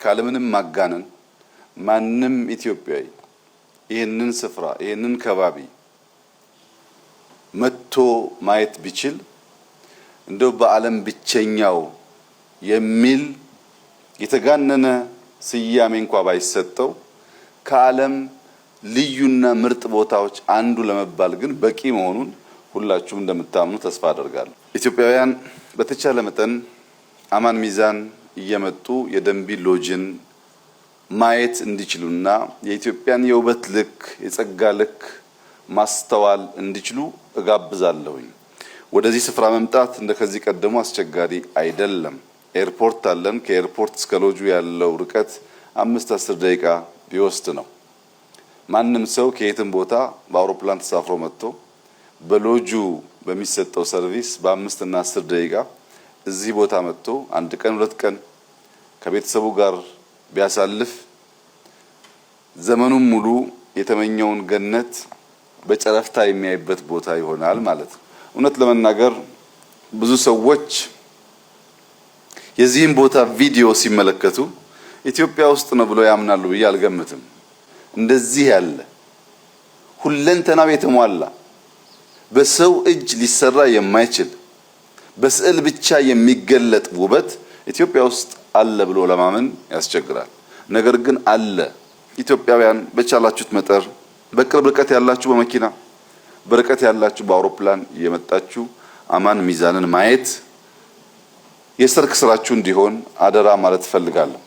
ካለምንም ማጋነን ማንም ኢትዮጵያዊ ይህንን ስፍራ ይህንን ከባቢ መጥቶ ማየት ቢችል እንደው በዓለም ብቸኛው የሚል የተጋነነ ስያሜ እንኳን ባይሰጠው ከዓለም ልዩና ምርጥ ቦታዎች አንዱ ለመባል ግን በቂ መሆኑን ሁላችሁም እንደምታምኑ ተስፋ አደርጋለሁ። ኢትዮጵያውያን በተቻለ መጠን አማን ሚዛን እየመጡ የደንቢ ሎጅን ማየት እንዲችሉና የኢትዮጵያን የውበት ልክ የጸጋ ልክ ማስተዋል እንዲችሉ እጋብዛለሁኝ። ወደዚህ ስፍራ መምጣት እንደከዚህ ቀደሙ አስቸጋሪ አይደለም። ኤርፖርት አለን። ከኤርፖርት እስከ ሎጁ ያለው ርቀት 5-10 ደቂቃ ቢወስድ ነው። ማንም ሰው ከየትም ቦታ በአውሮፕላን ተሳፍሮ መጥቶ በሎጁ በሚሰጠው ሰርቪስ በ5 እና 10 ደቂቃ እዚህ ቦታ መጥቶ 1 ቀን 2 ቀን ከቤተሰቡ ጋር ቢያሳልፍ ዘመኑን ሙሉ የተመኘውን ገነት በጨረፍታ የሚያይበት ቦታ ይሆናል ማለት ነው። እውነት ለመናገር ብዙ ሰዎች የዚህን ቦታ ቪዲዮ ሲመለከቱ ኢትዮጵያ ውስጥ ነው ብለው ያምናሉ ብዬ አልገምትም። እንደዚህ ያለ ሁለንተናው የተሟላ በሰው እጅ ሊሰራ የማይችል በስዕል ብቻ የሚገለጥ ውበት ኢትዮጵያ ውስጥ አለ ብሎ ለማመን ያስቸግራል። ነገር ግን አለ። ኢትዮጵያውያን በቻላችሁት መጠር በቅርብ ርቀት ያላችሁ በመኪና በርቀት ያላችሁ በአውሮፕላን እየመጣችሁ አማን ሚዛንን ማየት የሰርክ ስራችሁ እንዲሆን አደራ ማለት ፈልጋለሁ።